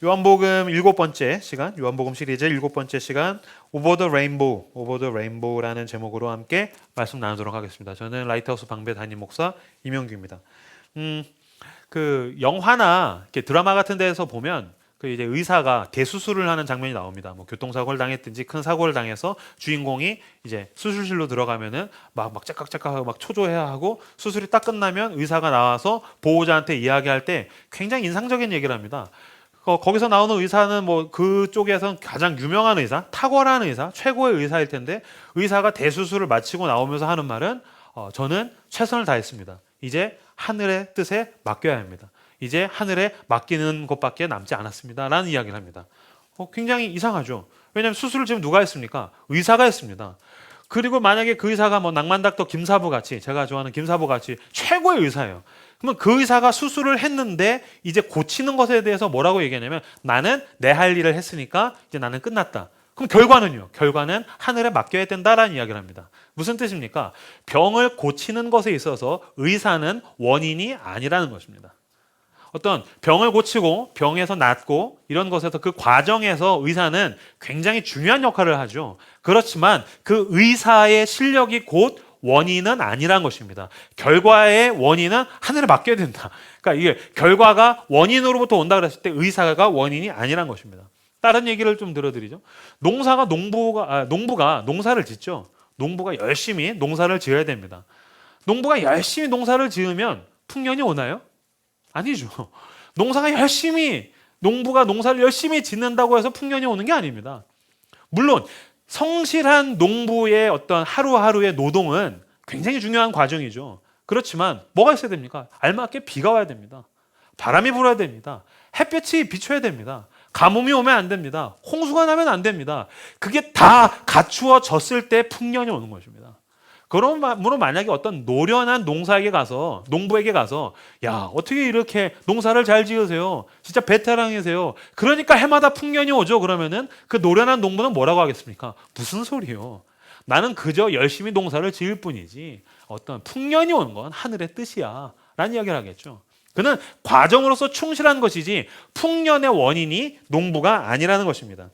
요한복음 7번째 시간, 요한복음 시리즈 7번째 시간 오버 더 레인보우, 오버 더 레인보우라는 제목으로 함께 말씀 나누도록 하겠습니다. 저는 라이트하우스 방배 담임 목사 이명규입니다. 그 영화나 이렇게 드라마 같은 데에서 보면 그 이제 의사가 대수술을 하는 장면이 나옵니다. 뭐 교통사고를 당했든지 큰 사고를 당해서 주인공이 이제 수술실로 들어가면은 막 째깍째깍하고 막 초조해야 하고 수술이 딱 끝나면 의사가 나와서 보호자한테 이야기할 때 굉장히 인상적인 얘기를 합니다. 거기서 나오는 의사는 뭐 그쪽에선 가장 유명한 의사, 탁월한 의사, 최고의 의사일 텐데 의사가 대수술을 마치고 나오면서 하는 말은 저는 최선을 다했습니다. 이제 하늘의 뜻에 맡겨야 합니다. 이제 하늘에 맡기는 것밖에 남지 않았습니다. 라는 이야기를 합니다. 굉장히 이상하죠. 왜냐하면 수술을 지금 누가 했습니까? 의사가 했습니다. 그리고 만약에 그 의사가 뭐 낭만닥터 김사부 같이, 제가 좋아하는 김사부 같이 최고의 의사예요. 그러면 그 의사가 수술을 했는데 이제 고치는 것에 대해서 뭐라고 얘기하냐면 나는 내 할 일을 했으니까 이제 나는 끝났다. 그럼 결과는요? 결과는 하늘에 맡겨야 된다라는 이야기를 합니다. 무슨 뜻입니까? 병을 고치는 것에 있어서 의사는 원인이 아니라는 것입니다. 어떤 병을 고치고 병에서 낫고 이런 것에서 그 과정에서 의사는 굉장히 중요한 역할을 하죠. 그렇지만 그 의사의 실력이 곧 원인은 아니란 것입니다. 결과의 원인은 하늘에 맡겨야 된다. 그러니까 이게 결과가 원인으로부터 온다 그랬을 때 의사가 원인이 아니란 것입니다. 다른 얘기를 좀 들어드리죠. 농부가 농사를 짓죠. 농부가 열심히 농사를 지어야 됩니다. 농부가 열심히 농사를 지으면 풍년이 오나요? 아니죠. 농부가 농사를 열심히 짓는다고 해서 풍년이 오는 게 아닙니다. 물론 성실한 농부의 어떤 하루하루의 노동은 굉장히 중요한 과정이죠. 그렇지만 뭐가 있어야 됩니까? 알맞게 비가 와야 됩니다. 바람이 불어야 됩니다. 햇볕이 비춰야 됩니다. 가뭄이 오면 안 됩니다. 홍수가 나면 안 됩니다. 그게 다 갖추어졌을 때 풍년이 오는 것입니다. 그러므로 만약에 어떤 노련한 농부에게 가서 야, 어떻게 이렇게 농사를 잘 지으세요? 진짜 베테랑이세요. 그러니까 해마다 풍년이 오죠. 그러면은 그 노련한 농부는 뭐라고 하겠습니까? 무슨 소리요? 나는 그저 열심히 농사를 지을 뿐이지 어떤 풍년이 오는 건 하늘의 뜻이야 라는 이야기를 하겠죠. 그는 과정으로서 충실한 것이지 풍년의 원인이 농부가 아니라는 것입니다.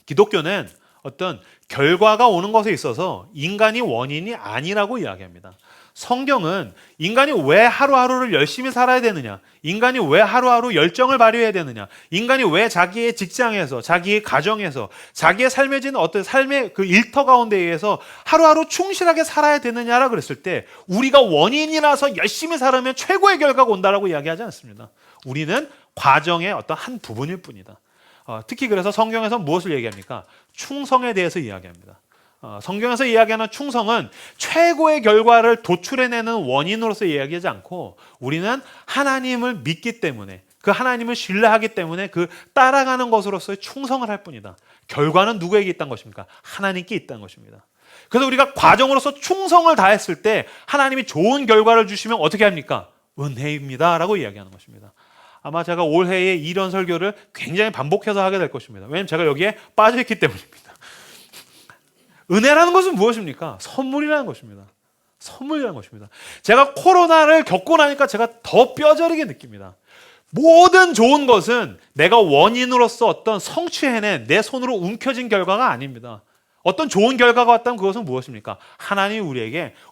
기독교는 어떤 결과가 오는 것에 있어서 인간이 원인이 아니라고 이야기합니다. 성경은 인간이 왜 하루하루를 열심히 살아야 되느냐, 인간이 왜 하루하루 열정을 발휘해야 되느냐, 인간이 왜 자기의 직장에서, 자기의 가정에서, 자기의 삶에 지는 어떤 삶의 그 일터 가운데 의해서 하루하루 충실하게 살아야 되느냐라고 그랬을 때 우리가 원인이라서 열심히 살면 최고의 결과가 온다라고 이야기하지 않습니다. 우리는 과정의 어떤 한 부분일 뿐이다. 특히 그래서 성경에서 무엇을 얘기합니까? 충성에 대해서 이야기합니다. 성경에서 이야기하는 충성은 최고의 결과를 도출해내는 원인으로서 이야기하지 않고 우리는 하나님을 믿기 때문에 그 하나님을 신뢰하기 때문에 그 따라가는 것으로서의 충성을 할 뿐이다. 결과는 누구에게 있다는 것입니까? 하나님께 있다는 것입니다. 그래서 우리가 과정으로서 충성을 다했을 때 하나님이 좋은 결과를 주시면 어떻게 합니까? 은혜입니다 라고 이야기하는 것입니다. 아마 제가 올해에 이런 설교를 굉장히 반복해서 하게 될 것입니다. 왜냐하면 제가 여기에 빠져있기 때문입니다. 은혜라는 것은 무엇입니까? 선물이라는 것입니다. 선물이라는 것입니다. 제가 코로나를 겪고 나니까 제가 더 뼈저리게 느낍니다. 모든 좋은 것은 내가 원인으로서 어떤 성취해낸 내 손으로 움켜진 결과가 아닙니다. 어떤 좋은 결과가 왔다면 그것은 무엇입니까? 하나님이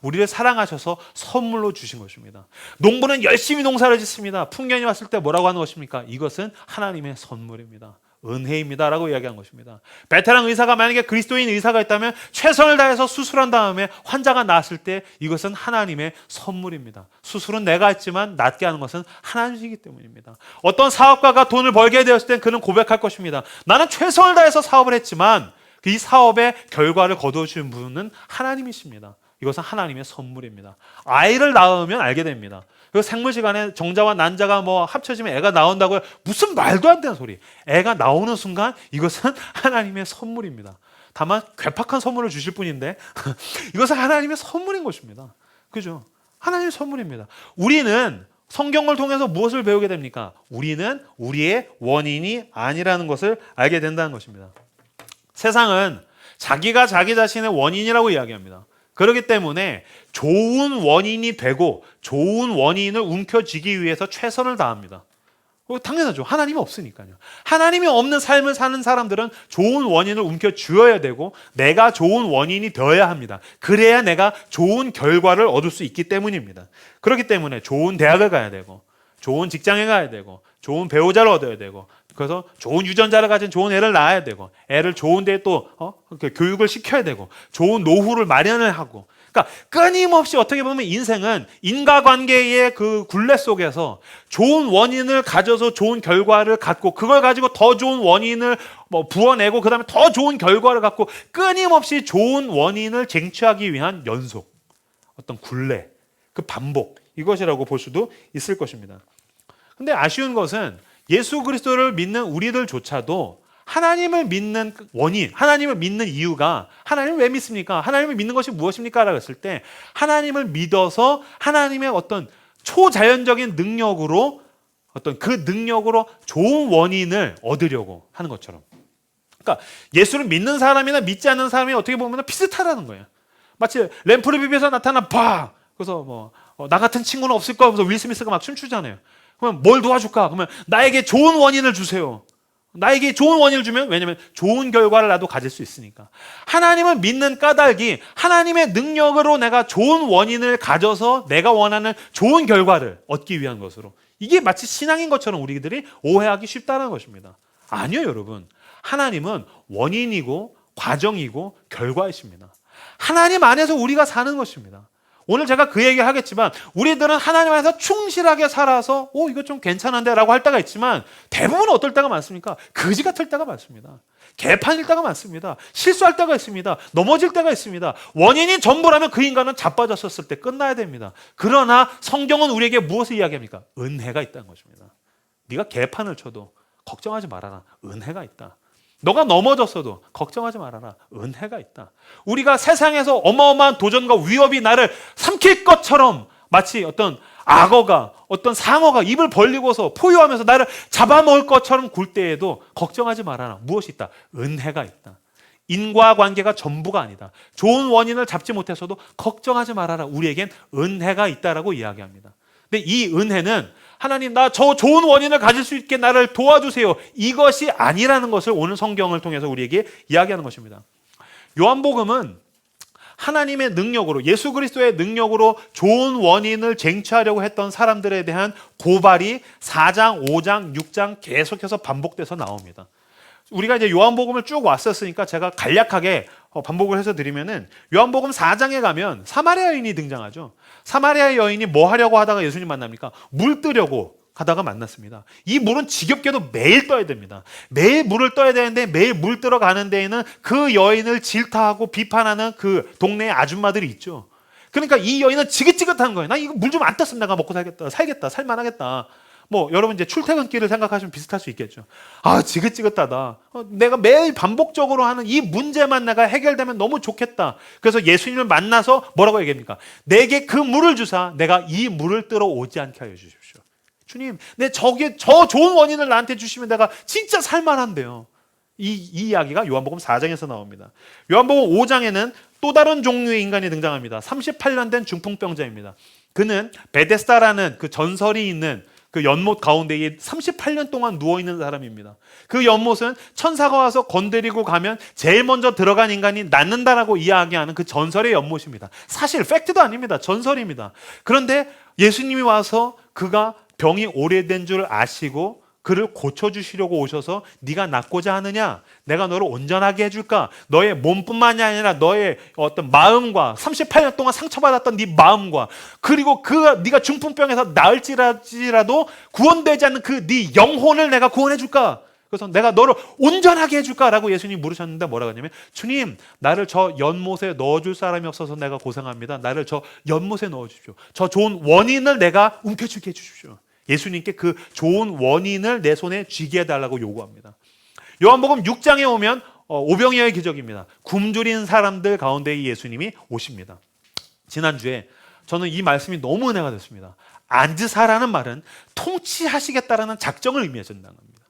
우리를 사랑하셔서 선물로 주신 것입니다. 농부는 열심히 농사를 짓습니다. 풍년이 왔을 때 뭐라고 하는 것입니까? 이것은 하나님의 선물입니다. 은혜입니다 라고 이야기한 것입니다. 베테랑 의사가 만약에 그리스도인 의사가 있다면 최선을 다해서 수술한 다음에 환자가 나았을 때 이것은 하나님의 선물입니다. 수술은 내가 했지만 낫게 하는 것은 하나님이기 때문입니다. 어떤 사업가가 돈을 벌게 되었을 때 그는 고백할 것입니다. 나는 최선을 다해서 사업을 했지만 이 사업의 결과를 거두어주신 분은 하나님이십니다. 이것은 하나님의 선물입니다. 아이를 낳으면 알게 됩니다. 그 생물 시간에 정자와 난자가 뭐 합쳐지면 애가 나온다고요? 무슨 말도 안 되는 소리. 애가 나오는 순간 이것은 하나님의 선물입니다. 다만 괴팍한 선물을 주실 뿐인데 이것은 하나님의 선물인 것입니다. 그죠? 하나님의 선물입니다. 우리는 성경을 통해서 무엇을 배우게 됩니까? 우리는 우리의 원인이 아니라는 것을 알게 된다는 것입니다. 세상은 자기가 자기 자신의 원인이라고 이야기합니다. 그렇기 때문에 좋은 원인이 되고 좋은 원인을 움켜쥐기 위해서 최선을 다합니다. 당연하죠. 하나님이 없으니까요. 하나님이 없는 삶을 사는 사람들은 좋은 원인을 움켜쥐어야 되고 내가 좋은 원인이 되어야 합니다. 그래야 내가 좋은 결과를 얻을 수 있기 때문입니다. 그렇기 때문에 좋은 대학을 가야 되고 좋은 직장에 가야 되고 좋은 배우자를 얻어야 되고 그래서 좋은 유전자를 가진 좋은 애를 낳아야 되고 애를 좋은 데에 또 교육을 시켜야 되고 좋은 노후를 마련을 하고 그러니까 끊임없이 어떻게 보면 인생은 인과관계의 그 굴레 속에서 좋은 원인을 가져서 좋은 결과를 갖고 그걸 가지고 더 좋은 원인을 부어내고 그 다음에 더 좋은 결과를 갖고 끊임없이 좋은 원인을 쟁취하기 위한 연속 어떤 굴레 그 반복 이것이라고 볼 수도 있을 것입니다. 근데 아쉬운 것은 예수 그리스도를 믿는 우리들조차도 하나님을 믿는 원인, 하나님을 믿는 이유가 하나님을 왜 믿습니까? 하나님을 믿는 것이 무엇입니까? 라고 했을 때 하나님을 믿어서 하나님의 어떤 초자연적인 능력으로 어떤 그 능력으로 좋은 원인을 얻으려고 하는 것처럼 그러니까 예수를 믿는 사람이나 믿지 않는 사람이 어떻게 보면 비슷하다는 거예요. 마치 램프를 비벼서 나타난 바 그래서 나 같은 친구는 없을 거야. 그래서 윌 스미스가 막 춤추잖아요. 그러면 뭘 도와줄까? 그러면 나에게 좋은 원인을 주세요. 나에게 좋은 원인을 주면 왜냐하면 좋은 결과를 나도 가질 수 있으니까. 하나님을 믿는 까닭이 하나님의 능력으로 내가 좋은 원인을 가져서 내가 원하는 좋은 결과를 얻기 위한 것으로 이게 마치 신앙인 것처럼 우리들이 오해하기 쉽다는 것입니다. 아니요 여러분. 하나님은 원인이고 과정이고 결과이십니다. 하나님 안에서 우리가 사는 것입니다. 오늘 제가 그 얘기 하겠지만 우리들은 하나님 안에서 충실하게 살아서 이거 좀 괜찮은데 라고 할 때가 있지만 대부분 어떨 때가 많습니까? 거지 같을 때가 많습니다. 개판일 때가 많습니다. 실수할 때가 있습니다. 넘어질 때가 있습니다. 원인이 전부라면 그 인간은 자빠졌었을 때 끝나야 됩니다. 그러나 성경은 우리에게 무엇을 이야기합니까? 은혜가 있다는 것입니다. 네가 개판을 쳐도 걱정하지 말아라. 은혜가 있다. 너가 넘어졌어도 걱정하지 말아라. 은혜가 있다. 우리가 세상에서 어마어마한 도전과 위협이 나를 삼킬 것처럼 마치 어떤 악어가 어떤 상어가 입을 벌리고서 포효하면서 나를 잡아먹을 것처럼 굴 때에도 걱정하지 말아라. 무엇이 있다? 은혜가 있다. 인과관계가 전부가 아니다. 좋은 원인을 잡지 못해서도 걱정하지 말아라. 우리에겐 은혜가 있다라고 이야기합니다. 근데 이 은혜는 하나님 나 저 좋은 원인을 가질 수 있게 나를 도와주세요. 이것이 아니라는 것을 오늘 성경을 통해서 우리에게 이야기하는 것입니다. 요한복음은 하나님의 능력으로 예수 그리스도의 능력으로 좋은 원인을 쟁취하려고 했던 사람들에 대한 고발이 4장, 5장, 6장 계속해서 반복돼서 나옵니다. 우리가 이제 요한복음을 쭉 왔었으니까 제가 간략하게 반복을 해서 드리면은 요한복음 4장에 가면 사마리아 여인이 등장하죠. 사마리아 여인이 뭐 하려고 하다가 예수님 만납니까? 물 뜨려고 가다가 만났습니다. 이 물은 지겹게도 매일 떠야 됩니다. 매일 물을 떠야 되는데 매일 물 뜨러 가는 데에는 그 여인을 질타하고 비판하는 그 동네의 아줌마들이 있죠. 그러니까 이 여인은 지긋지긋한 거예요. 나 이거 물 좀 안 떴으면 내가 먹고 살겠다, 살만하겠다. 여러분 이제 출퇴근길을 생각하시면 비슷할 수 있겠죠. 지긋지긋하다. 내가 매일 반복적으로 하는 이 문제만 내가 해결되면 너무 좋겠다. 그래서 예수님을 만나서 뭐라고 얘기합니까? 내게 그 물을 주사 내가 이 물을 뜨러 오지 않게 하여 주십시오. 주님, 저 좋은 원인을 나한테 주시면 내가 진짜 살만한데요. 이 이야기가 요한복음 4장에서 나옵니다. 요한복음 5장에는 또 다른 종류의 인간이 등장합니다. 38년 된 중풍병자입니다. 그는 베데스다라는 그 전설이 있는 그 연못 가운데에 38년 동안 누워있는 사람입니다. 그 연못은 천사가 와서 건드리고 가면 제일 먼저 들어간 인간이 낫는다라고 이야기하는 그 전설의 연못입니다. 사실 팩트도 아닙니다. 전설입니다. 그런데 예수님이 와서 그가 병이 오래된 줄 아시고 그를 고쳐주시려고 오셔서 네가 낫고자 하느냐? 내가 너를 온전하게 해줄까? 너의 몸뿐만이 아니라 너의 어떤 마음과 38년 동안 상처받았던 네 마음과 그리고 네가 중풍병에서 나을지라도 구원되지 않는 그 네 영혼을 내가 구원해줄까? 그래서 내가 너를 온전하게 해줄까라고 예수님이 물으셨는데 뭐라고 하냐면 주님 나를 저 연못에 넣어줄 사람이 없어서 내가 고생합니다. 나를 저 연못에 넣어주십시오. 저 좋은 원인을 내가 움켜쥐게 해주십시오. 예수님께 그 좋은 원인을 내 손에 쥐게 해달라고 요구합니다. 요한복음 6장에 오면 오병이어의 기적입니다. 굶주린 사람들 가운데 예수님이 오십니다. 지난주에 저는 이 말씀이 너무 은혜가 됐습니다. 앉으사라는 말은 통치하시겠다라는 작정을 의미해준다는 겁니다.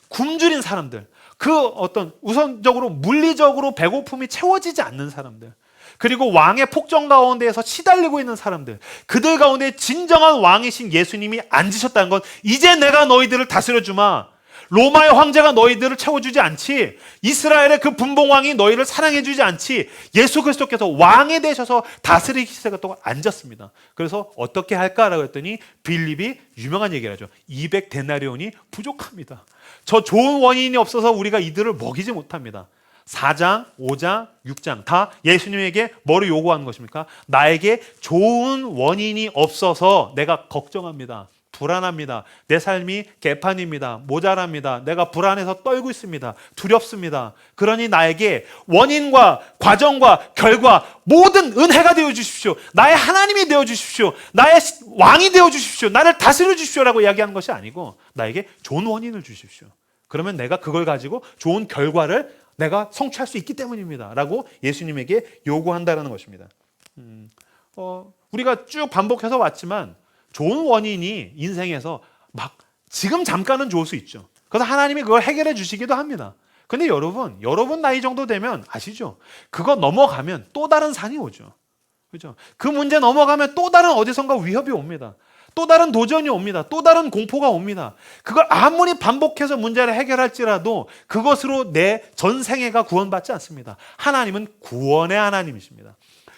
굶주린 사람들, 그 어떤 우선적으로 물리적으로 배고픔이 채워지지 않는 사람들, 그리고 왕의 폭정 가운데에서 시달리고 있는 사람들, 그들 가운데 진정한 왕이신 예수님이 앉으셨다는 건 이제 내가 너희들을 다스려주마. 로마의 황제가 너희들을 채워주지 않지. 이스라엘의 그 분봉왕이 너희를 사랑해주지 않지. 예수 그리스도께서 왕이 되셔서 다스리기 시작했다고 앉았습니다. 그래서 어떻게 할까라고 했더니 빌립이 유명한 얘기를 하죠. 200데나리온이 부족합니다. 저 좋은 원인이 없어서 우리가 이들을 먹이지 못합니다. 4장, 5장, 6장 다 예수님에게 뭐를 요구하는 것입니까? 나에게 좋은 원인이 없어서 내가 걱정합니다. 불안합니다. 내 삶이 개판입니다. 모자랍니다. 내가 불안해서 떨고 있습니다. 두렵습니다. 그러니 나에게 원인과 과정과 결과 모든 은혜가 되어 주십시오. 나의 하나님이 되어 주십시오. 나의 왕이 되어 주십시오. 나를 다스려 주십시오라고 이야기하는 것이 아니고 나에게 좋은 원인을 주십시오. 그러면 내가 그걸 가지고 좋은 결과를 내가 성취할 수 있기 때문입니다. 라고 예수님에게 요구한다는 것입니다. 우리가 쭉 반복해서 왔지만 좋은 원인이 인생에서 막 지금 잠깐은 좋을 수 있죠. 그래서 하나님이 그걸 해결해 주시기도 합니다. 근데 여러분 나이 정도 되면 아시죠? 그거 넘어가면 또 다른 산이 오죠. 그죠? 그 문제 넘어가면 또 다른 어디선가 위협이 옵니다. 또 다른 도전이 옵니다. 또 다른 공포가 옵니다. 그걸 아무리 반복해서 문제를 해결할지라도 그것으로 내 전생애가 구원받지 않습니다. 하나님은 구원의 하나님이십니다.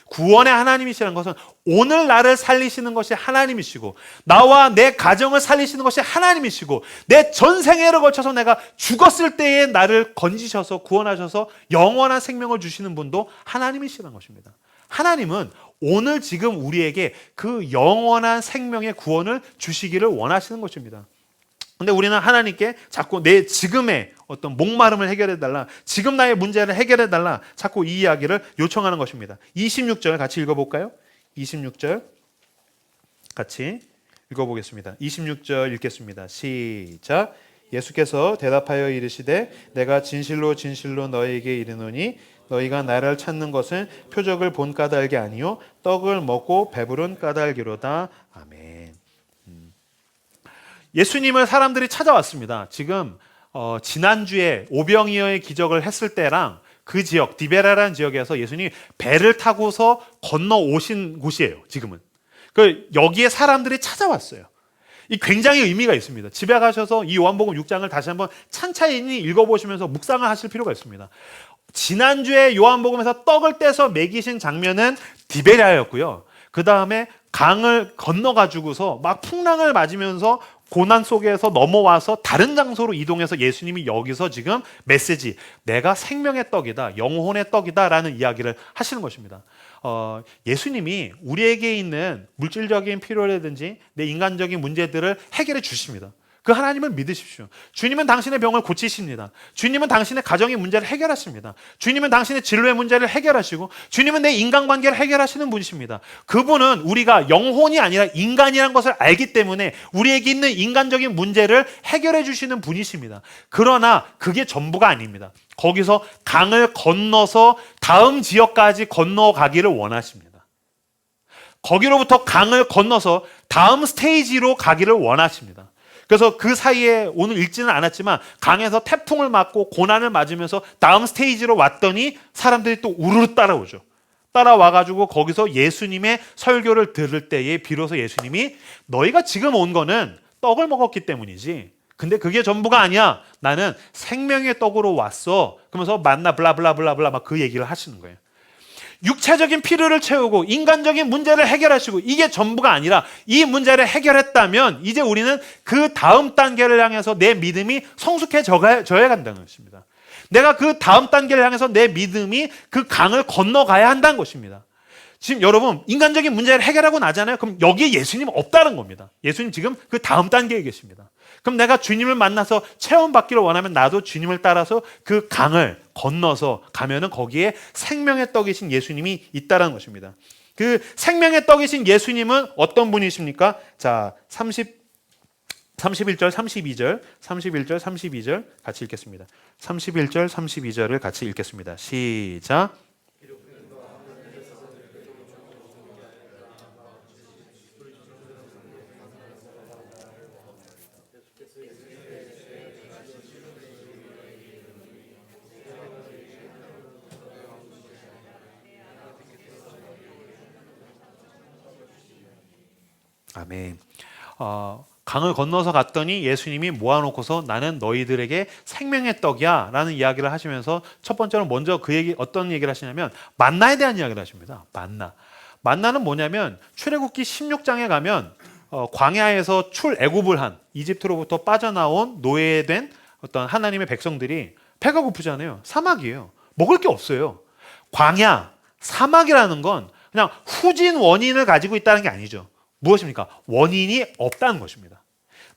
구원의 하나님이시라는 것은 오늘 나를 살리시는 것이 하나님이시고 나와 내 가정을 살리시는 것이 하나님이시고 내 전생애를 거쳐서 내가 죽었을 때에 나를 건지셔서 구원하셔서 영원한 생명을 주시는 분도 하나님이시라는 것입니다. 하나님은 오늘 지금 우리에게 그 영원한 생명의 구원을 주시기를 원하시는 것입니다. 근데 우리는 하나님께 자꾸 내 지금의 어떤 목마름을 해결해달라, 지금 나의 문제를 해결해달라, 자꾸 이 이야기를 요청하는 것입니다. 26절 같이 읽어볼까요? 26절 같이 읽어보겠습니다. 26절 읽겠습니다. 시작. 예수께서 대답하여 이르시되 내가 진실로 진실로 너희에게 이르노니 너희가 나를 찾는 것은 표적을 본 까닭이 아니요 떡을 먹고 배부른 까닭이로다. 아멘. 예수님을 사람들이 찾아왔습니다. 지금 지난주에 오병이어의 기적을 했을 때랑 그 지역 디베라라는 지역에서 예수님이 배를 타고서 건너 오신 곳이에요. 지금은 여기에 사람들이 찾아왔어요. 이 굉장히 의미가 있습니다. 집에 가셔서 이 요한복음 6장을 다시 한번 찬찬히 읽어보시면서 묵상을 하실 필요가 있습니다. 지난주에 요한복음에서 떡을 떼서 먹이신 장면은 디베랴였고요. 그 다음에 강을 건너가지고서 막 풍랑을 맞으면서 고난 속에서 넘어와서 다른 장소로 이동해서 예수님이 여기서 지금 메시지, 내가 생명의 떡이다, 영혼의 떡이다 라는 이야기를 하시는 것입니다. 예수님이 우리에게 있는 물질적인 필요라든지 내 인간적인 문제들을 해결해 주십니다. 그 하나님을 믿으십시오. 주님은 당신의 병을 고치십니다. 주님은 당신의 가정의 문제를 해결하십니다. 주님은 당신의 진로의 문제를 해결하시고 주님은 내 인간관계를 해결하시는 분이십니다. 그분은 우리가 영혼이 아니라 인간이라는 것을 알기 때문에 우리에게 있는 인간적인 문제를 해결해 주시는 분이십니다. 그러나 그게 전부가 아닙니다. 거기서 강을 건너서 다음 지역까지 건너가기를 원하십니다. 거기로부터 강을 건너서 다음 스테이지로 가기를 원하십니다. 그래서 그 사이에 오늘 읽지는 않았지만 강에서 태풍을 맞고 고난을 맞으면서 다음 스테이지로 왔더니 사람들이 또 우르르 따라오죠. 따라와가지고 거기서 예수님의 설교를 들을 때에 비로소 예수님이 너희가 지금 온 거는 떡을 먹었기 때문이지. 근데 그게 전부가 아니야. 나는 생명의 떡으로 왔어. 그러면서 만나 블라블라블라블라 막 그 얘기를 하시는 거예요. 육체적인 필요를 채우고 인간적인 문제를 해결하시고 이게 전부가 아니라 이 문제를 해결했다면 이제 우리는 그 다음 단계를 향해서 내 믿음이 성숙해져야 간다는 것입니다. 내가 그 다음 단계를 향해서 내 믿음이 그 강을 건너가야 한다는 것입니다. 지금 여러분 인간적인 문제를 해결하고 나잖아요. 그럼 여기에 예수님 없다는 겁니다. 예수님 지금 그 다음 단계에 계십니다. 그럼 내가 주님을 만나서 체험받기를 원하면 나도 주님을 따라서 그 강을 건너서 가면은 거기에 생명의 떡이신 예수님이 있다는 것입니다. 그 생명의 떡이신 예수님은 어떤 분이십니까? 자, 31절, 32절 같이 읽겠습니다. 31절, 32절을 같이 읽겠습니다. 시작. 아멘. 강을 건너서 갔더니 예수님이 모아놓고서 나는 너희들에게 생명의 떡이야 라는 이야기를 하시면서 첫 번째로 먼저 어떤 얘기를 하시냐면 만나에 대한 이야기를 하십니다. 만나는 뭐냐면 출애굽기 16장에 가면 광야에서 출애굽을 한 이집트로부터 빠져나온 노예된 어떤 하나님의 백성들이 배가 고프잖아요. 사막이에요. 먹을 게 없어요. 광야, 사막이라는 건 그냥 후진 원인을 가지고 있다는 게 아니죠. 무엇입니까? 원인이 없다는 것입니다.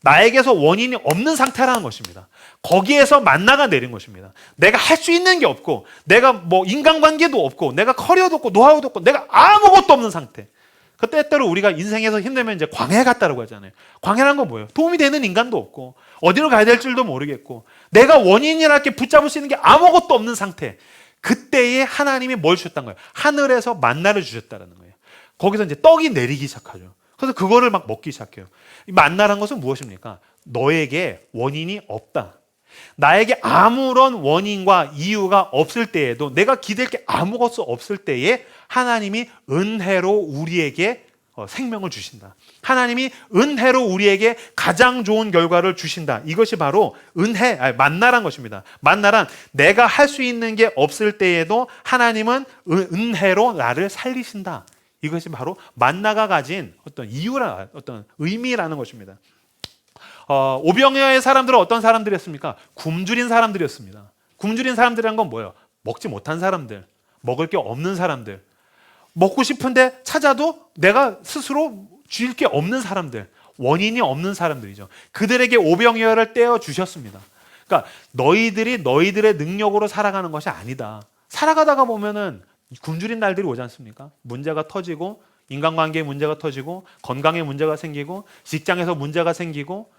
나에게서 원인이 없는 상태라는 것입니다. 거기에서 만나가 내린 것입니다. 내가 할 수 있는 게 없고, 내가 뭐 인간관계도 없고, 내가 커리어도 없고, 노하우도 없고, 내가 아무것도 없는 상태. 그 때때로 우리가 인생에서 힘들면 이제 광야에 갔다라고 하잖아요. 광야란 건 뭐예요? 도움이 되는 인간도 없고, 어디로 가야 될 줄도 모르겠고, 내가 원인이랄 게 붙잡을 수 있는 게 아무것도 없는 상태. 그때에 하나님이 뭘 주셨다는 거예요? 하늘에서 만나를 주셨다는 거예요. 거기서 이제 떡이 내리기 시작하죠. 그래서 그거를 막 먹기 시작해요. 이 만나란 것은 무엇입니까? 너에게 원인이 없다. 나에게 아무런 원인과 이유가 없을 때에도, 내가 기댈 게 아무것도 없을 때에 하나님이 은혜로 우리에게 생명을 주신다. 하나님이 은혜로 우리에게 가장 좋은 결과를 주신다. 이것이 바로 만나란 것입니다. 만나란 내가 할 수 있는 게 없을 때에도 하나님은 은혜로 나를 살리신다. 이것이 바로 만나가 가진 어떤 어떤 의미라는 것입니다. 오병이어의 사람들은 어떤 사람들이었습니까? 굶주린 사람들이었습니다. 굶주린 사람들이란 건 뭐예요? 먹지 못한 사람들, 먹을 게 없는 사람들, 먹고 싶은데 찾아도 내가 스스로 줄 게 없는 사람들, 원인이 없는 사람들이죠. 그들에게 오병이어를 떼어 주셨습니다. 그러니까 너희들이 너희들의 능력으로 살아가는 것이 아니다. 살아가다가 보면은 굶주린 날들이 오지 않습니까? 문제가 터지고, 인간관계에 문제가 터지고, 건강에 문제가 생기고, 직장에서 문제가 생기고,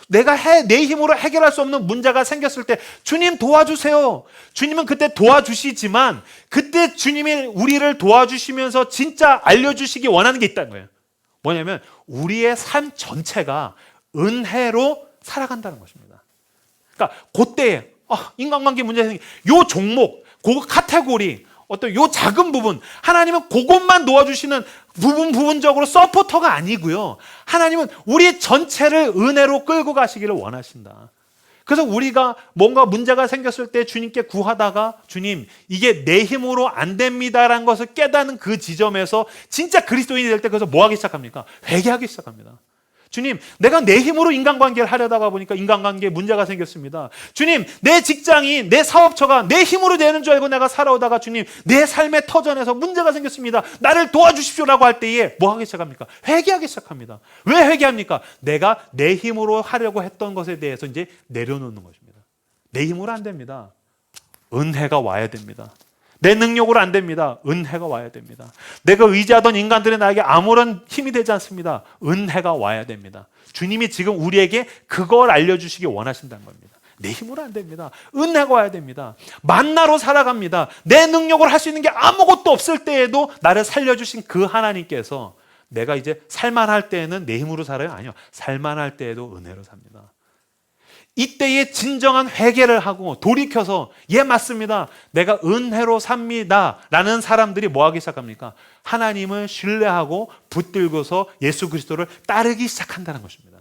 내 힘으로 해결할 수 없는 문제가 생겼을 때 주님 도와주세요. 주님은 그때 도와주시지만, 그때 주님이 우리를 도와주시면서 진짜 알려주시기 원하는 게 있다는 거예요. 뭐냐면 우리의 삶 전체가 은혜로 살아간다는 것입니다. 그러니까 그때에 인간관계 문제가 생기, 요 종목, 그 카테고리, 요 작은 부분, 하나님은 그것만 도와주시는 부분적으로 서포터가 아니고요. 하나님은 우리 전체를 은혜로 끌고 가시기를 원하신다. 그래서 우리가 뭔가 문제가 생겼을 때 주님께 구하다가 주님, 이게 내 힘으로 안 됩니다라는 것을 깨닫는 그 지점에서 진짜 그리스도인이 될 때 그래서 뭐 하기 시작합니까? 회개하기 시작합니다. 주님, 내가 내 힘으로 인간관계를 하려다가 보니까 인간관계에 문제가 생겼습니다. 주님, 내 직장이, 내 사업처가 내 힘으로 되는 줄 알고 내가 살아오다가 주님, 내 삶의 터전에서 문제가 생겼습니다. 나를 도와주십시오라고 할 때에 뭐 하기 시작합니까? 회개하기 시작합니다. 왜 회개합니까? 내가 내 힘으로 하려고 했던 것에 대해서 이제 내려놓는 것입니다. 내 힘으로 안 됩니다. 은혜가 와야 됩니다. 내 능력으로 안 됩니다. 은혜가 와야 됩니다. 내가 의지하던 인간들이 나에게 아무런 힘이 되지 않습니다. 은혜가 와야 됩니다. 주님이 지금 우리에게 그걸 알려주시기 원하신다는 겁니다. 내 힘으로 안 됩니다. 은혜가 와야 됩니다. 만나로 살아갑니다. 내 능력으로 할 수 있는 게 아무것도 없을 때에도 나를 살려주신 그 하나님께서 내가 이제 살만할 때에는 내 힘으로 살아요? 아니요. 살만할 때에도 은혜로 삽니다. 이때에 진정한 회개를 하고 돌이켜서 맞습니다. 내가 은혜로 삽니다. 라는 사람들이 뭐 하기 시작합니까? 하나님을 신뢰하고 붙들고서 예수 그리스도를 따르기 시작한다는 것입니다.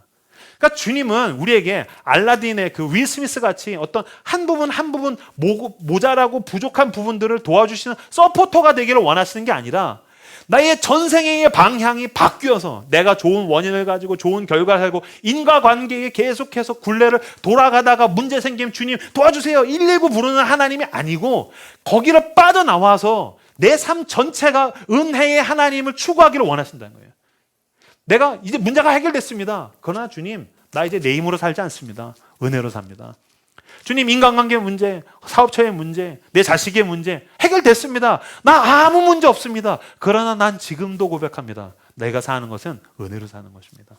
그러니까 주님은 우리에게 알라딘의 그 윌 스미스 같이 어떤 한 부분 모자라고 부족한 부분들을 도와주시는 서포터가 되기를 원하시는 게 아니라 나의 전생의 방향이 바뀌어서 내가 좋은 원인을 가지고 좋은 결과를 살고 인과관계에 계속해서 굴레를 돌아가다가 문제 생기면 주님 도와주세요 119 부르는 하나님이 아니고 거기를 빠져나와서 내 삶 전체가 은혜의 하나님을 추구하기를 원하신다는 거예요. 내가 이제 문제가 해결됐습니다. 그러나 주님, 나 이제 내 힘으로 살지 않습니다. 은혜로 삽니다. 주님, 인간관계 문제, 사업처의 문제, 내 자식의 문제 해결됐습니다. 나 아무 문제 없습니다. 그러나 난 지금도 고백합니다. 내가 사는 것은 은혜로 사는 것입니다.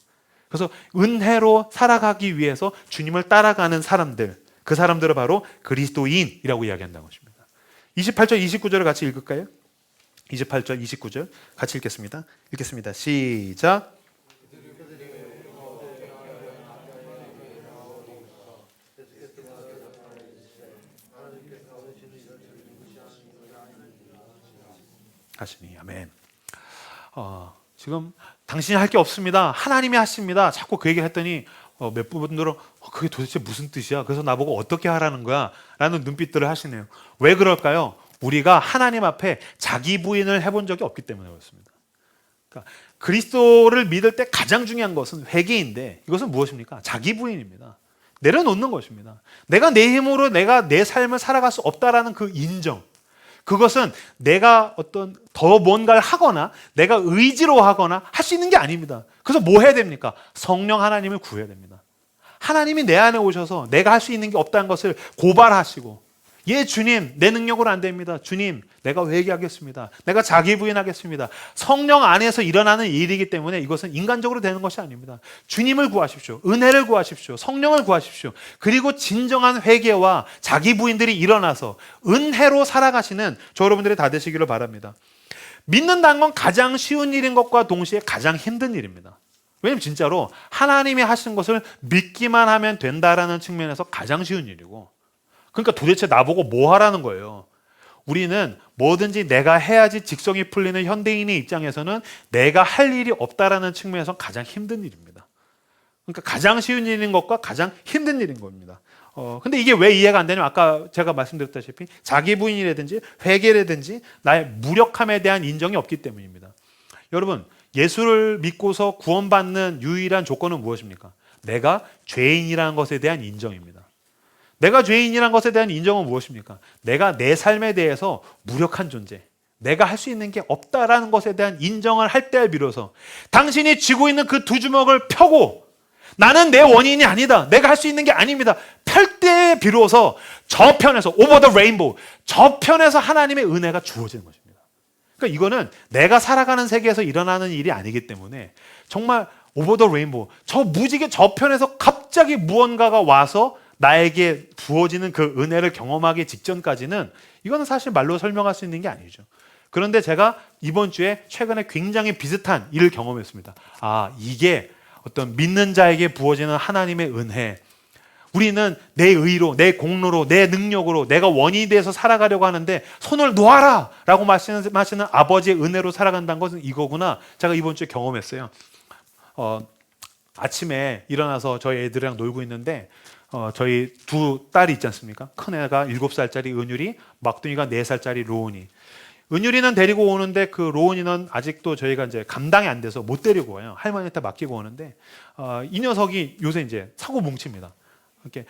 그래서 은혜로 살아가기 위해서 주님을 따라가는 사람들, 그 사람들을 바로 그리스도인이라고 이야기한다는 것입니다. 28절, 29절을 같이 읽을까요? 28절, 29절 같이 읽겠습니다. 읽겠습니다. 시작. 하시니 아멘. 지금 당신이 할 게 없습니다. 하나님이 하십니다. 자꾸 그 얘기를 했더니 몇 분들은 그게 도대체 무슨 뜻이야? 그래서 나보고 어떻게 하라는 거야? 라는 눈빛들을 하시네요. 왜 그럴까요? 우리가 하나님 앞에 자기 부인을 해본 적이 없기 때문에 그렇습니다. 그러니까 그리스도를 믿을 때 가장 중요한 것은 회개인데 이것은 무엇입니까? 자기 부인입니다. 내려놓는 것입니다. 내가 내 힘으로 내가 내 삶을 살아갈 수 없다라는 그 인정. 그것은 내가 어떤 더 뭔가를 하거나 내가 의지로 하거나 할 수 있는 게 아닙니다. 그래서 뭐 해야 됩니까? 성령 하나님을 구해야 됩니다. 하나님이 내 안에 오셔서 내가 할 수 있는 게 없다는 것을 고발하시고 예 주님 내 능력으로 안 됩니다. 주님 내가 회개하겠습니다. 내가 자기 부인하겠습니다. 성령 안에서 일어나는 일이기 때문에 이것은 인간적으로 되는 것이 아닙니다. 주님을 구하십시오. 은혜를 구하십시오. 성령을 구하십시오. 그리고 진정한 회개와 자기 부인들이 일어나서 은혜로 살아가시는 저 여러분들이 다 되시기를 바랍니다. 믿는다는 건 가장 쉬운 일인 것과 동시에 가장 힘든 일입니다. 왜냐하면 진짜로 하나님이 하신 것을 믿기만 하면 된다라는 측면에서 가장 쉬운 일이고 그러니까 도대체 나보고 뭐 하라는 거예요. 우리는 뭐든지 내가 해야지 직성이 풀리는 현대인의 입장에서는 내가 할 일이 없다라는 측면에서 가장 힘든 일입니다. 그러니까 가장 쉬운 일인 것과 가장 힘든 일인 겁니다. 근데 이게 왜 이해가 안 되냐면 아까 제가 말씀드렸다시피 자기 부인이라든지 회개라든지 나의 무력함에 대한 인정이 없기 때문입니다. 여러분 예수를 믿고서 구원받는 유일한 조건은 무엇입니까? 내가 죄인이라는 것에 대한 인정입니다. 내가 죄인이라는 것에 대한 인정은 무엇입니까? 내가 내 삶에 대해서 무력한 존재, 내가 할 수 있는 게 없다라는 것에 대한 인정을 할 때에 비로소 당신이 쥐고 있는 그 두 주먹을 펴고 나는 내 원인이 아니다. 내가 할 수 있는 게 아닙니다. 펼 때에 비로소 저편에서 over the rainbow, 저편에서 하나님의 은혜가 주어지는 것입니다. 그러니까 이거는 내가 살아가는 세계에서 일어나는 일이 아니기 때문에 정말 over the rainbow, 저 무지개 저편에서 갑자기 무언가가 와서 나에게 부어지는 그 은혜를 경험하기 직전까지는 이거는 사실 말로 설명할 수 있는 게 아니죠. 그런데 제가 이번 주에 최근에 굉장히 비슷한 일을 경험했습니다. 이게 어떤 믿는 자에게 부어지는 하나님의 은혜. 우리는 내 의로, 내 공로로, 내 능력으로 내가 원인이 돼서 살아가려고 하는데 손을 놓아라! 라고 말씀하시는 아버지의 은혜로 살아간다는 것은 이거구나. 제가 이번 주에 경험했어요. 아침에 일어나서 저희 애들이랑 놀고 있는데 저희 두 딸이 있지 않습니까? 큰 애가 7살짜리 은율이, 막둥이가 4살짜리 로운이. 은율이는 데리고 오는데 그 로운이는 아직도 저희가 이제 감당이 안 돼서 못 데리고 와요. 할머니한테 맡기고 오는데 이 녀석이 요새 이제 사고 뭉칩니다. 이렇게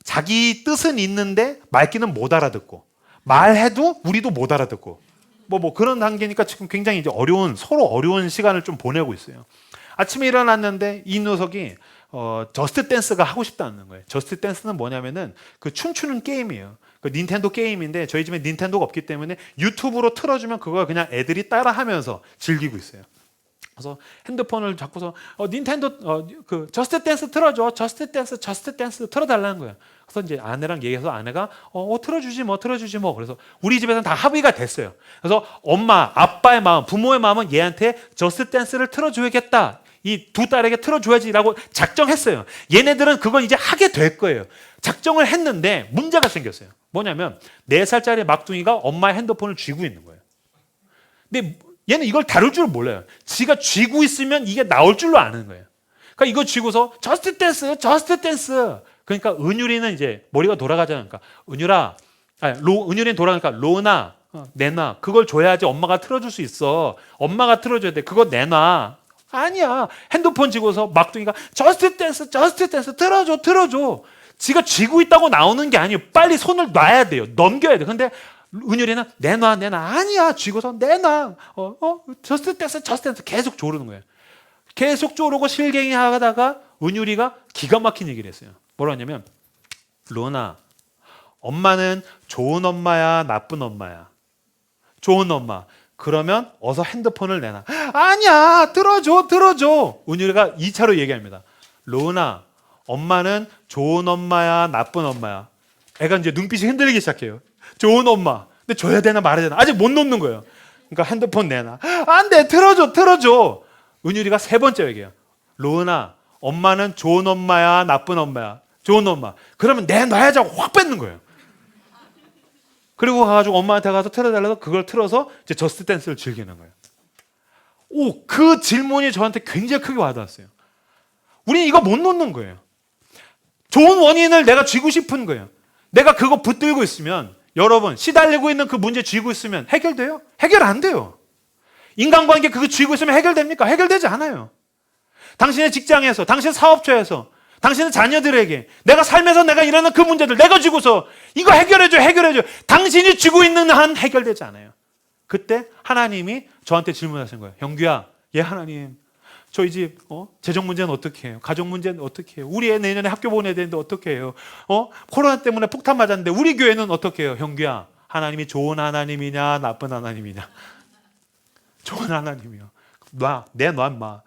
자기 뜻은 있는데 말귀는 못 알아듣고 말해도 우리도 못 알아듣고 뭐 그런 단계니까 지금 굉장히 이제 서로 어려운 시간을 좀 보내고 있어요. 아침에 일어났는데 이 녀석이 저스트 댄스가 하고 싶다는 거예요. 저스트 댄스는 뭐냐면은 그 춤추는 게임이에요. 그 닌텐도 게임인데 저희 집에 닌텐도가 없기 때문에 유튜브로 틀어주면 그걸 그냥 애들이 따라하면서 즐기고 있어요. 그래서 핸드폰을 잡고서 닌텐도 그 저스트 댄스 틀어줘, 저스트 댄스 틀어달라는 거예요. 그래서 이제 아내랑 얘기해서 아내가 틀어주지 뭐. 그래서 우리 집에서는 다 합의가 됐어요. 그래서 엄마, 아빠의 마음, 부모의 마음은 얘한테 저스트 댄스를 틀어줘야겠다. 이 두 딸에게 틀어줘야지라고 작정했어요. 얘네들은 그건 이제 하게 될 거예요. 작정을 했는데 문제가 생겼어요. 뭐냐면 4살짜리 막둥이가 엄마의 핸드폰을 쥐고 있는 거예요. 근데 얘는 이걸 다룰 줄 몰라요. 지가 쥐고 있으면 이게 나올 줄로 아는 거예요. 그러니까 이거 쥐고서 저스트 댄스. 그러니까 은율이는 이제 머리가 돌아가잖아요. 그러니까 은율이는 돌아가니까 로나 내놔. 그걸 줘야지 엄마가 틀어줄 수 있어. 엄마가 틀어줘야 돼. 그거 내놔. 아니야. 핸드폰 쥐고서 막둥이가 저스트 댄스 틀어줘. 지가 쥐고 있다고 나오는 게 아니에요. 빨리 손을 놔야 돼요. 넘겨야 돼요. 근데 은율이는 내놔. 아니야. 쥐고서 내놔. 저스트 댄스 계속 조르는 거예요. 계속 조르고 실갱이 하다가 은율이가 기가 막힌 얘기를 했어요. 뭐라 하냐면 로나, 엄마는 좋은 엄마야, 나쁜 엄마야? 좋은 엄마. 그러면 어서 핸드폰을 내놔. 아니야. 틀어줘. 은율이가 2차로 얘기합니다. 로나, 엄마는 좋은 엄마야, 나쁜 엄마야? 애가 이제 눈빛이 흔들리기 시작해요. 좋은 엄마. 근데 줘야 되나 말아야 되나? 아직 못 놓는 거예요. 그러니까 핸드폰 내놔. 안 돼. 틀어줘. 은율이가 3번째 얘기해요. 로은아, 엄마는 좋은 엄마야, 나쁜 엄마야? 좋은 엄마. 그러면 내놔야지 하고 확 뺏는 거예요. 그리고 가가지고 엄마한테 가서 틀어달라서 그걸 틀어서 이제 저스트 댄스를 즐기는 거예요. 그 질문이 저한테 굉장히 크게 와닿았어요. 우리는 이거 못 놓는 거예요. 좋은 원인을 내가 쥐고 싶은 거예요. 내가 그거 붙들고 있으면, 여러분, 시달리고 있는 그 문제 쥐고 있으면 해결돼요? 해결 안 돼요. 인간관계 그거 쥐고 있으면 해결됩니까? 해결되지 않아요. 당신의 직장에서, 당신의 사업처에서, 당신의 자녀들에게, 내가 삶에서 내가 일하는 그 문제들 내가 쥐고서 이거 해결해줘. 당신이 쥐고 있는 한 해결되지 않아요. 그때 하나님이 저한테 질문하신 거예요. 형규야, 하나님, 저희 집 재정 문제는 어떻게 해요? 가족 문제는 어떻게 해요? 우리 애 내년에 학교 보내야 되는데 어떻게 해요? 코로나 때문에 폭탄 맞았는데 우리 교회는 어떻게 해요? 형규야, 하나님이 좋은 하나님이냐 나쁜 하나님이냐? 좋은 하나님이요. 놔 임마.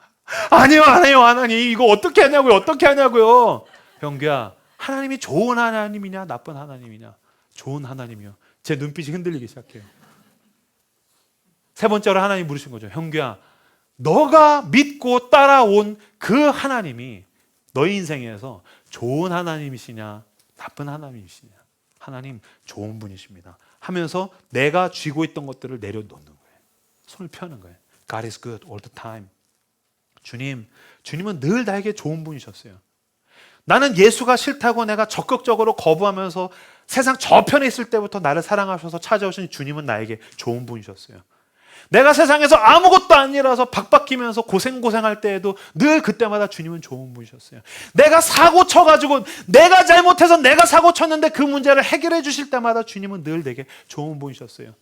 아니요 하나님, 이거 어떻게 하냐고요? 형규야, 하나님이 좋은 하나님이냐 나쁜 하나님이냐? 좋은 하나님이요. 제 눈빛이 흔들리기 시작해요. 세 번째로 하나님 물으신 거죠. 형규야, 너가 믿고 따라온 그 하나님이 너희 인생에서 좋은 하나님이시냐 나쁜 하나님이시냐? 하나님 좋은 분이십니다 하면서 내가 쥐고 있던 것들을 내려놓는 거예요. 손을 펴는 거예요. God is good all the time. 주님은 늘 나에게 좋은 분이셨어요. 나는 예수가 싫다고 내가 적극적으로 거부하면서 세상 저편에 있을 때부터 나를 사랑하셔서 찾아오신 주님은 나에게 좋은 분이셨어요. 내가 세상에서 아무것도 아니라서 박박히면서 고생할 때에도 늘 그때마다 주님은 좋은 분이셨어요. 내가 사고 쳐가지고 내가 잘못해서 내가 사고 쳤는데 그 문제를 해결해 주실 때마다 주님은 늘 내게 좋은 분이셨어요.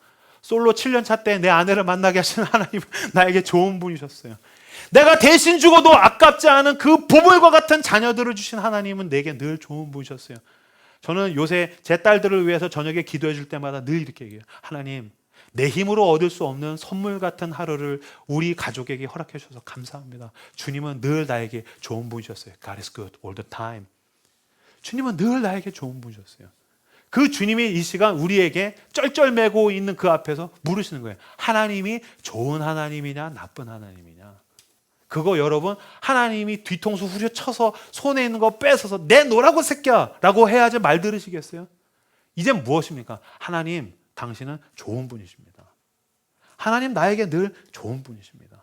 솔로 7년 차 때 내 아내를 만나게 하시는 하나님은 나에게 좋은 분이셨어요. 내가 대신 죽어도 아깝지 않은 그 보물과 같은 자녀들을 주신 하나님은 내게 늘 좋은 분이셨어요. 저는 요새 제 딸들을 위해서 저녁에 기도해 줄 때마다 늘 이렇게 얘기해요. 하나님, 내 힘으로 얻을 수 없는 선물 같은 하루를 우리 가족에게 허락해 주셔서 감사합니다. 주님은 늘 나에게 좋은 분이셨어요. God is good all the time. 주님은 늘 나에게 좋은 분이셨어요. 그 주님이 이 시간 우리에게 쩔쩔매고 있는 그 앞에서 물으시는 거예요. 하나님이 좋은 하나님이냐 나쁜 하나님이냐? 그거 여러분, 하나님이 뒤통수 후려쳐서 손에 있는 거 뺏어서 내놓으라고 새끼야 라고 해야지 말 들으시겠어요? 이젠 무엇입니까? 하나님, 당신은 좋은 분이십니다. 하나님, 나에게 늘 좋은 분이십니다.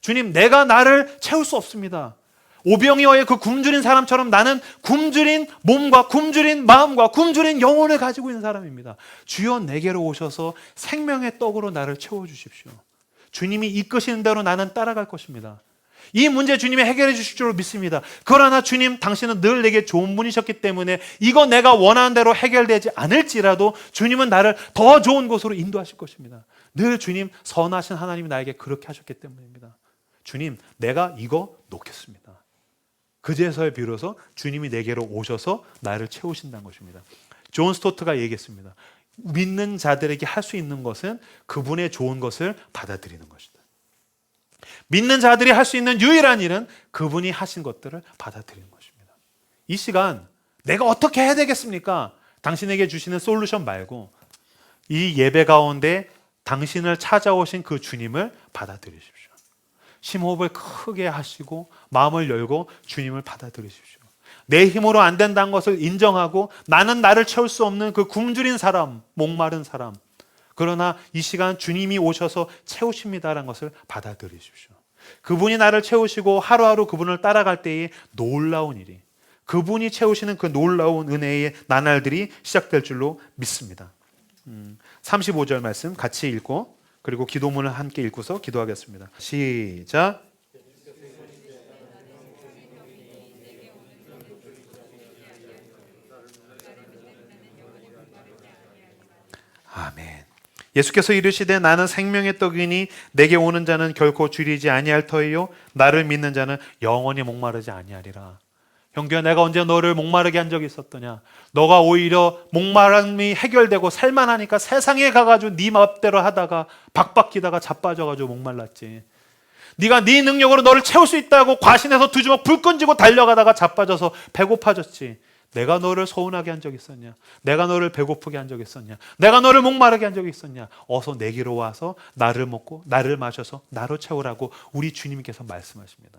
주님, 내가 나를 채울 수 없습니다. 오병이어의 그 굶주린 사람처럼 나는 굶주린 몸과 굶주린 마음과 굶주린 영혼을 가지고 있는 사람입니다. 주여, 내게로 오셔서 생명의 떡으로 나를 채워주십시오. 주님이 이끄시는 대로 나는 따라갈 것입니다. 이 문제 주님이 해결해 주실 줄 믿습니다. 그러나 주님, 당신은 늘 내게 좋은 분이셨기 때문에 이거 내가 원하는 대로 해결되지 않을지라도 주님은 나를 더 좋은 곳으로 인도하실 것입니다. 늘 주님, 선하신 하나님이 나에게 그렇게 하셨기 때문입니다. 주님, 내가 이거 놓겠습니다. 그제서야 비로소 주님이 내게로 오셔서 나를 채우신다는 것입니다. 존 스토트가 얘기했습니다. 믿는 자들에게 할 수 있는 것은 그분의 좋은 것을 받아들이는 것이다. 믿는 자들이 할 수 있는 유일한 일은 그분이 하신 것들을 받아들이는 것입니다. 이 시간 내가 어떻게 해야 되겠습니까? 당신에게 주시는 솔루션 말고 이 예배 가운데 당신을 찾아오신 그 주님을 받아들이십시오. 심호흡을 크게 하시고 마음을 열고 주님을 받아들이십시오. 내 힘으로 안 된다는 것을 인정하고 나는 나를 채울 수 없는 그 굶주린 사람, 목마른 사람, 그러나 이 시간 주님이 오셔서 채우십니다라는 것을 받아들이십시오. 그분이 나를 채우시고 하루하루 그분을 따라갈 때에 놀라운 일이, 그분이 채우시는 그 놀라운 은혜의 나날들이 시작될 줄로 믿습니다. 35절 말씀 같이 읽고 그리고 기도문을 함께 읽고서 기도하겠습니다. 시작. 아멘. 예수께서 이르시되 나는 생명의 떡이니 내게 오는 자는 결코 줄이지 아니할 터이요 나를 믿는 자는 영원히 목마르지 아니하리라. 형규야, 내가 언제 너를 목마르게 한 적이 있었더냐? 너가 오히려 목마름이 해결되고 살만하니까 세상에 가가지고 네 맘대로 하다가 박박히다가 자빠져가지고 목말랐지. 네가 네 능력으로 너를 채울 수 있다고 과신해서 두 주먹 불 끈지고 달려가다가 자빠져서 배고파졌지. 내가 너를 서운하게 한 적이 있었냐? 내가 너를 배고프게 한 적이 있었냐? 내가 너를 목마르게 한 적이 있었냐? 어서 내게로 와서 나를 먹고 나를 마셔서 나로 채우라고 우리 주님께서 말씀하십니다.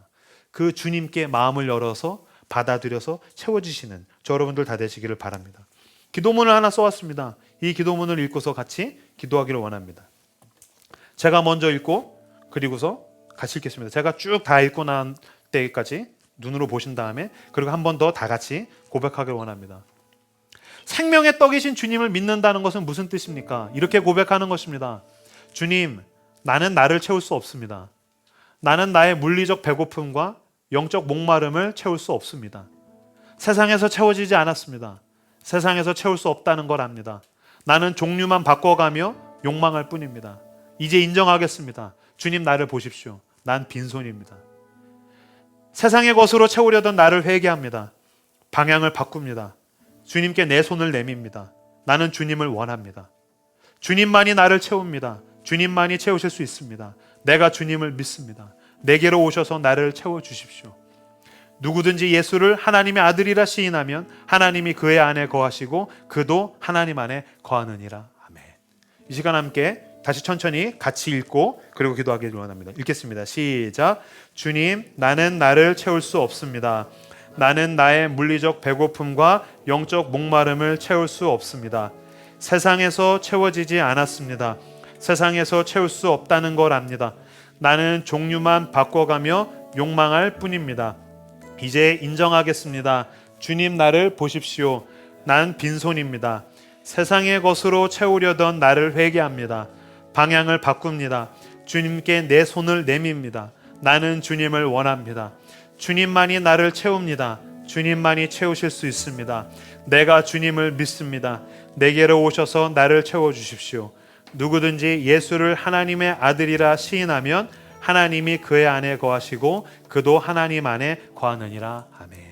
그 주님께 마음을 열어서 받아들여서 채워지시는 저 여러분들 다 되시기를 바랍니다. 기도문을 하나 써왔습니다. 이 기도문을 읽고서 같이 기도하기를 원합니다. 제가 먼저 읽고 그리고서 같이 읽겠습니다. 제가 쭉 다 읽고 난 때까지 눈으로 보신 다음에 그리고 한 번 더 다 같이 고백하길 원합니다. 생명의 떡이신 주님을 믿는다는 것은 무슨 뜻입니까? 이렇게 고백하는 것입니다. 주님, 나는 나를 채울 수 없습니다. 나는 나의 물리적 배고픔과 영적 목마름을 채울 수 없습니다. 세상에서 채워지지 않았습니다. 세상에서 채울 수 없다는 걸 압니다. 나는 종류만 바꿔가며 욕망할 뿐입니다. 이제 인정하겠습니다. 주님, 나를 보십시오. 난 빈손입니다. 세상의 것으로 채우려던 나를 회개합니다. 방향을 바꿉니다. 주님께 내 손을 내밉니다. 나는 주님을 원합니다. 주님만이 나를 채웁니다. 주님만이 채우실 수 있습니다. 내가 주님을 믿습니다. 내게로 오셔서 나를 채워주십시오. 누구든지 예수를 하나님의 아들이라 시인하면 하나님이 그의 안에 거하시고 그도 하나님 안에 거하느니라. 아멘. 이 시간 함께 다시 천천히 같이 읽고 그리고 기도하기를 원합니다. 읽겠습니다. 시작. 주님, 나는 나를 채울 수 없습니다. 나는 나의 물리적 배고픔과 영적 목마름을 채울 수 없습니다. 세상에서 채워지지 않았습니다. 세상에서 채울 수 없다는 걸 압니다. 나는 종류만 바꿔가며 욕망할 뿐입니다. 이제 인정하겠습니다. 주님, 나를 보십시오. 난 빈손입니다. 세상의 것으로 채우려던 나를 회개합니다. 방향을 바꿉니다. 주님께 내 손을 내밉니다. 나는 주님을 원합니다. 주님만이 나를 채웁니다. 주님만이 채우실 수 있습니다. 내가 주님을 믿습니다. 내게로 오셔서 나를 채워주십시오. 누구든지 예수를 하나님의 아들이라 시인하면 하나님이 그의 안에 거하시고 그도 하나님 안에 거하느니라. 아멘.